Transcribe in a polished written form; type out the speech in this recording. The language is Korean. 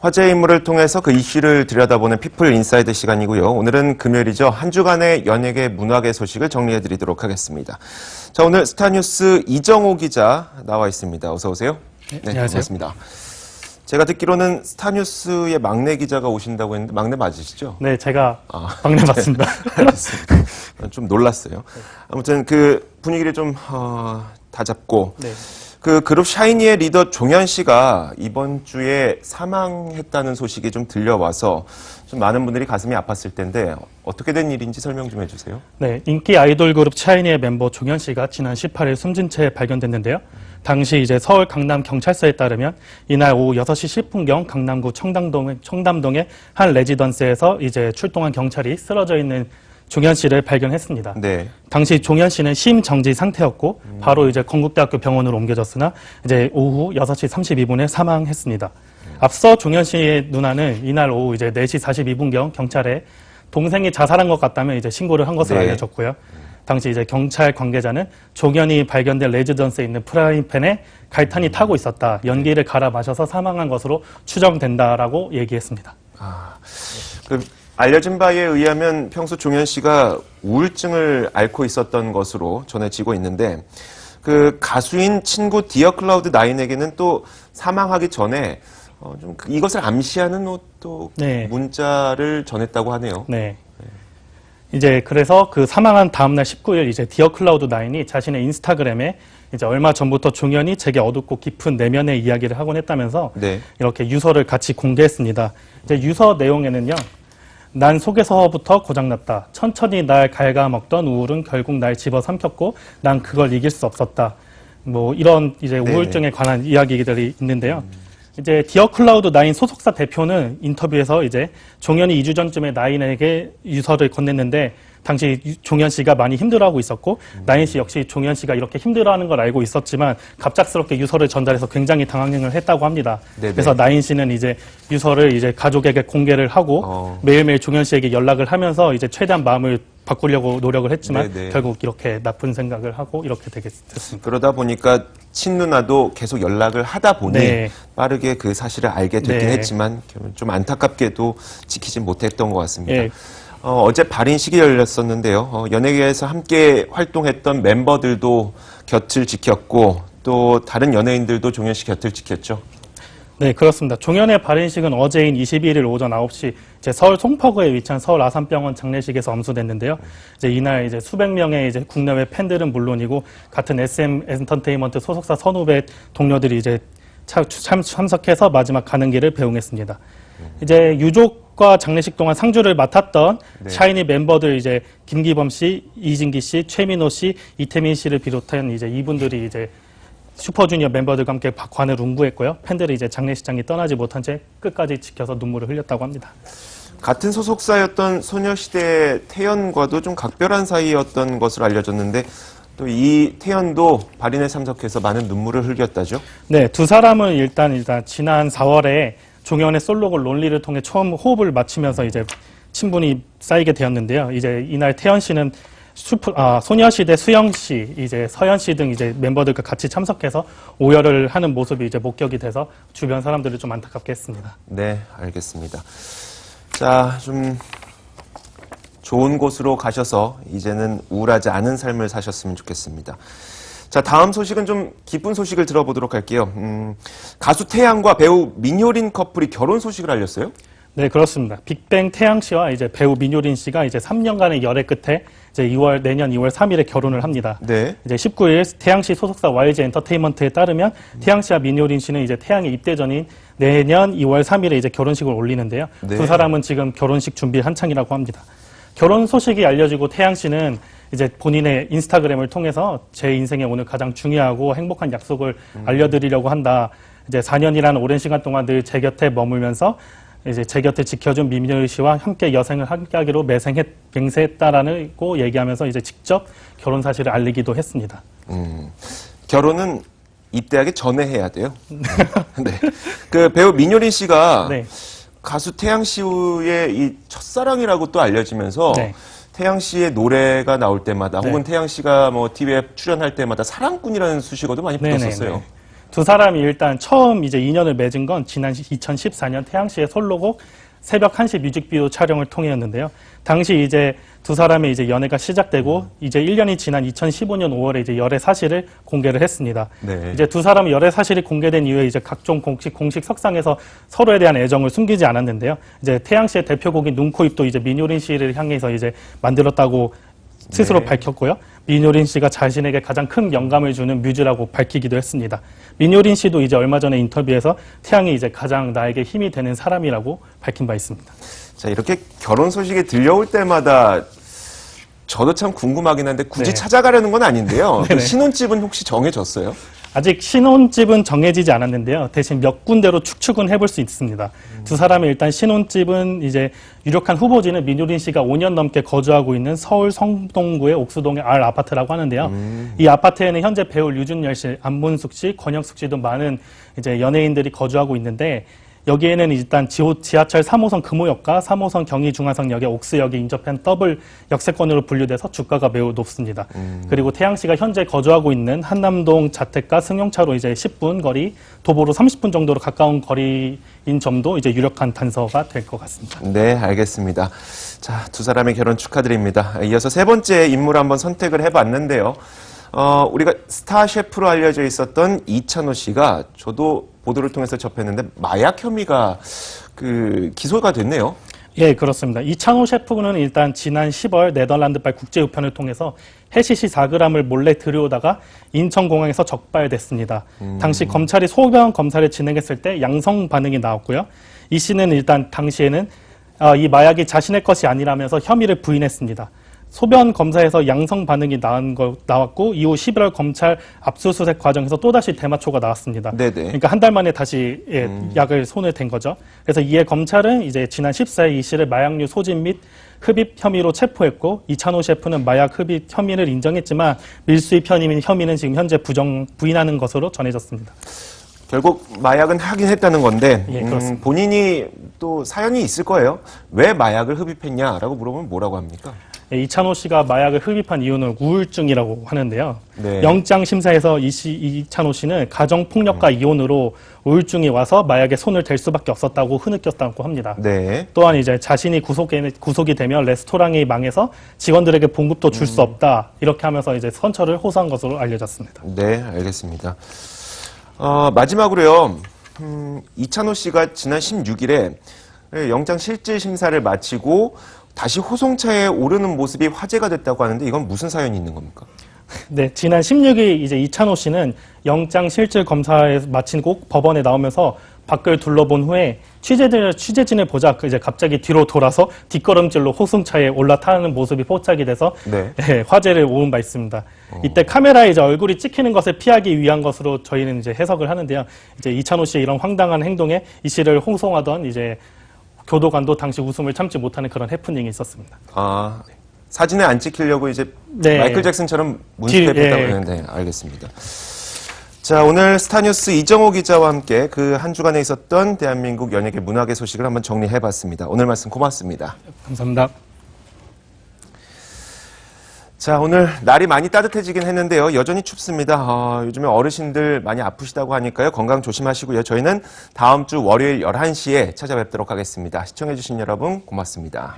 화제의 인물을 통해서 그 이슈를 들여다보는 피플 인사이드 시간이고요. 오늘은 금요일이죠. 한 주간의 연예계 문화계 소식을 정리해드리도록 하겠습니다. 자, 오늘 스타뉴스 이정호 기자 나와 있습니다. 어서 오세요. 네, 안녕하세요. 반갑습니다. 제가 듣기로는 스타뉴스의 막내 기자가 오신다고 했는데 막내 맞으시죠? 네, 제가 막내 맞습니다. 알겠습니다. 좀 놀랐어요. 아무튼 그 분위기를 좀 다잡고 네. 그 그룹 샤이니의 리더 종현 씨가 이번 주에 사망했다는 소식이 좀 들려와서 좀 많은 분들이 가슴이 아팠을 텐데 어떻게 된 일인지 설명 좀 해주세요. 네, 인기 아이돌 그룹 샤이니의 mem버 종현 씨가 지난 18일 숨진 채 발견됐는데요. 당시 이제 서울 강남 경찰서에 따르면 이날 오후 6시 10분경 강남구 청담동의 한 레지던스에서 이제 출동한 경찰이 쓰러져 있는 종현 씨를 발견했습니다. 네. 당시 종현 씨는 심정지 상태였고 바로 이제 건국대학교 병원으로 옮겨졌으나 이제 오후 6시 32분에 사망했습니다. 앞서 종현 씨의 누나는 이날 오후 이제 4시 42분경 경찰에 동생이 자살한 것 같다며 이제 신고를 한 것으로 네. 알려졌고요. 당시 이제 경찰 관계자는 종현이 발견된 레지던스에 있는 프라이팬에 갈탄이 타고 있었다. 연기를 갈아 마셔서 사망한 것으로 추정된다라고 얘기했습니다. 알려진 바에 의하면 평소 종현 씨가 우울증을 앓고 있었던 것으로 전해지고 있는데 그 가수인 친구 디어 클라우드 9에게는 또 사망하기 전에 좀 이것을 암시하는 또 네. 문자를 전했다고 하네요. 네. 이제 그래서 그 사망한 다음날 19일 이제 디어 클라우드 9이 자신의 인스타그램에 이제 얼마 전부터 종현이 제게 어둡고 깊은 내면의 이야기를 하곤 했다면서 네. 이렇게 유서를 같이 공개했습니다. 이제 유서 내용에는요. 난 속에서부터 고장났다. 천천히 날 갉아먹던 우울은 결국 날 집어삼켰고 난 그걸 이길 수 없었다. 뭐 이런 이제 우울증에 관한 이야기들이 있는데요. 이제 디어 클라우드 9 소속사 대표는 인터뷰에서 이제 종현이 2주 전쯤에 나인에게 유서를 건넸는데 당시 종현 씨가 많이 힘들어하고 있었고 나인 씨 역시 종현 씨가 이렇게 힘들어하는 걸 알고 있었지만 갑작스럽게 유서를 전달해서 굉장히 당황을 했다고 합니다. 네네. 그래서 나인 씨는 이제 유서를 이제 가족에게 공개를 하고 매일매일 종현 씨에게 연락을 하면서 이제 최대한 마음을 바꾸려고 노력을 했지만 네네. 결국 이렇게 나쁜 생각을 하고 이렇게 됐습니다. 그러다 보니까 친누나도 계속 연락을 하다 보니 네. 빠르게 그 사실을 알게 됐긴 네. 했지만 좀 안타깝게도 지키지 못했던 것 같습니다. 예. 어제 발인식이 열렸었는데요. 연예계에서 함께 활동했던 멤버들도 곁을 지켰고 또 다른 연예인들도 종현 씨 곁을 지켰죠. 네, 그렇습니다. 종현의 발인식은 어제인 21일 오전 9시 이제 서울 송파구에 위치한 서울 아산병원 장례식에서 암수됐는데요. 이제 이날 이제 수백 명의 이제 국내외 팬들은 물론이고 같은 SM 엔터테인먼트 소속사 선후배 동료들이 이제 참석해서 마지막 가는 길을 배웅했습니다. 이제 유족과 장례식 동안 상주를 맡았던 샤이니 멤버들 이제 김기범 씨, 이진기 씨, 최민호 씨, 이태민 씨를 비롯한 이제 이분들이 이제 슈퍼주니어 멤버들과 함께 관을 운구했고요. 팬들이 이제 장례식장에 떠나지 못한 채 끝까지 지켜서 눈물을 흘렸다고 합니다. 같은 소속사였던 소녀시대 태연과도 좀 각별한 사이였던 것으로 알려졌는데 또 이 태연도 발인에 참석해서 많은 눈물을 흘렸다죠? 네, 두 사람은 일단 지난 4월에 종현의 솔로곡 론리를 통해 처음 호흡을 맞추면서 이제 친분이 쌓이게 되었는데요. 이제 이날 태연 씨는 소녀시대 수영 씨, 이제 서연 씨 등 이제 멤버들과 같이 참석해서 오열을 하는 모습이 이제 목격이 돼서 주변 사람들을 좀 안타깝게 했습니다. 네, 알겠습니다. 자, 좀 좋은 곳으로 가셔서 이제는 우울하지 않은 삶을 사셨으면 좋겠습니다. 자, 다음 소식은 좀 기쁜 소식을 들어보도록 할게요. 가수 태양과 배우 민효린 커플이 결혼 소식을 알렸어요? 네, 그렇습니다. 빅뱅 태양 씨와 이제 배우 민효린 씨가 이제 3년간의 열애 끝에 이제 내년 2월 3일에 결혼을 합니다. 네. 이제 19일 태양 씨 소속사 YG 엔터테인먼트에 따르면 태양 씨와 민효린 씨는 이제 태양의 입대 전인 내년 2월 3일에 이제 결혼식을 올리는데요. 네. 두 사람은 지금 결혼식 준비 한창이라고 합니다. 결혼 소식이 알려지고 태양 씨는 이제 본인의 인스타그램을 통해서 제 인생에 오늘 가장 중요하고 행복한 약속을 알려드리려고 한다. 이제 4년이라는 오랜 시간 동안 늘 제 곁에 머물면서 이제 제 곁에 지켜준 민효린 씨와 함께 여생을 함께하기로 맹세했다라고 얘기하면서 이제 직접 결혼 사실을 알리기도 했습니다. 결혼은 입대하기 전에 해야 돼요. 네. 그 배우 민효린 씨가 네. 가수 태양 씨의 이 첫사랑이라고 또 알려지면서 네. 태양 씨의 노래가 나올 때마다 네. 혹은 태양 씨가 뭐 TV에 출연할 때마다 사랑꾼이라는 수식어도 많이 네네네. 붙었었어요. 두 사람이 일단 처음 이제 인연을 맺은 건 지난 2014년 태양시의 솔로곡 새벽 1시 뮤직비디오 촬영을 통해였는데요. 당시 이제 두 사람의 이제 연애가 시작되고 이제 1년이 지난 2015년 5월에 이제 열애 사실을 공개를 했습니다. 네. 이제 두 사람의 열애 사실이 공개된 이후에 이제 각종 공식 석상에서 서로에 대한 애정을 숨기지 않았는데요. 이제 태양시의 대표곡인 눈, 코, 입도 이제 민효린 씨를 향해서 이제 만들었다고 스스로 네. 밝혔고요. 민효린 씨가 자신에게 가장 큰 영감을 주는 뮤즈라고 밝히기도 했습니다. 민효린 씨도 이제 얼마 전에 인터뷰에서 태양이 이제 가장 나에게 힘이 되는 사람이라고 밝힌 바 있습니다. 자, 이렇게 결혼 소식이 들려올 때마다 저도 참 궁금하긴 한데 굳이 네. 찾아가려는 건 아닌데요. 그 네네. 신혼집은 혹시 정해졌어요? 아직 신혼집은 정해지지 않았는데요. 대신 몇 군데로 추측은 해볼 수 있습니다. 두 사람의 일단 신혼집은 이제 유력한 후보지는 민효린 씨가 5년 넘게 거주하고 있는 서울 성동구의 옥수동의 R 아파트라고 하는데요. 이 아파트에는 현재 배우 류준열 씨, 안문숙 씨, 권혁숙 씨 등 많은 이제 연예인들이 거주하고 있는데 여기에는 일단 지하철 3호선 금호역과 3호선 경의중앙선역의 옥스역이 인접한 더블 역세권으로 분류돼서 주가가 매우 높습니다. 그리고 태양시가 현재 거주하고 있는 한남동 자택과 승용차로 이제 10분 거리, 도보로 30분 정도로 가까운 거리인 점도 이제 유력한 단서가 될 것 같습니다. 네, 알겠습니다. 자, 두 사람의 결혼 축하드립니다. 이어서 세 번째 인물 한번 선택을 해봤는데요. 우리가 스타 셰프로 알려져 있었던 이찬호 씨가 저도 보도를 통해서 접했는데 마약 혐의가 기소가 됐네요. 예, 그렇습니다. 이찬호 셰프는 일단 지난 10월 네덜란드발 국제우편을 통해서 해시시 4g을 몰래 들여오다가 인천공항에서 적발됐습니다. 당시 검찰이 소변 검사를 진행했을 때 양성 반응이 나왔고요. 이 씨는 일단 당시에는 이 마약이 자신의 것이 아니라면서 혐의를 부인했습니다. 소변 검사에서 양성 반응이 나왔고 이후 11월 검찰 압수수색 과정에서 또다시 대마초가 나왔습니다. 네네. 그러니까 한 달 만에 다시 약을 손에 댄 거죠. 그래서 이에 검찰은 이제 지난 14일 이 씨를 마약류 소진 및 흡입 혐의로 체포했고 이찬호 셰프는 마약 흡입 혐의를 인정했지만 밀수입 혐의는 지금 현재 부인하는 것으로 전해졌습니다. 결국 마약은 하긴 했다는 건데 예, 그렇습니다. 본인이 또 사연이 있을 거예요. 왜 마약을 흡입했냐라고 물어보면 뭐라고 합니까? 예, 이찬호 씨가 마약을 흡입한 이유는 우울증이라고 하는데요. 네. 영장 심사에서 이찬호 씨는 가정폭력과 이혼으로 우울증이 와서 마약에 손을 댈 수밖에 없었다고 흐느꼈다고 합니다. 네. 또한 이제 자신이 구속이 되면 레스토랑이 망해서 직원들에게 봉급도 줄 수 없다 이렇게 하면서 이제 선처를 호소한 것으로 알려졌습니다. 네, 알겠습니다. 마지막으로요. 이찬호 씨가 지난 16일에 영장 실질 심사를 마치고 다시 호송차에 오르는 모습이 화제가 됐다고 하는데 이건 무슨 사연이 있는 겁니까? 네, 지난 16일 이제 이찬호 씨는 영장 실질 검사에 마치고 법원에 나오면서 밖을 둘러본 후에 취재진을 보자 이제 갑자기 뒤로 돌아서 뒷걸음질로 호송차에 올라타는 모습이 포착이 돼서 네. 네, 화제를 모은 바 있습니다. 이때 카메라에 이제 얼굴이 찍히는 것을 피하기 위한 것으로 저희는 이제 해석을 하는데요. 이제 이찬호 씨의 이런 황당한 행동에 이 씨를 호송하던 이제 교도관도 당시 웃음을 참지 못하는 그런 해프닝이 있었습니다. 사진에 안 찍히려고 이제 네. 마이클 잭슨처럼 문스텝했다고 하는데 알겠습니다. 자, 오늘 스타뉴스 이정호 기자와 함께 그 한 주간에 있었던 대한민국 연예계 문화계 소식을 한번 정리해봤습니다. 오늘 말씀 고맙습니다. 감사합니다. 자, 오늘 날이 많이 따뜻해지긴 했는데요. 여전히 춥습니다. 요즘에 어르신들 많이 아프시다고 하니까요. 건강 조심하시고요. 저희는 다음 주 월요일 11시에 찾아뵙도록 하겠습니다. 시청해주신 여러분 고맙습니다.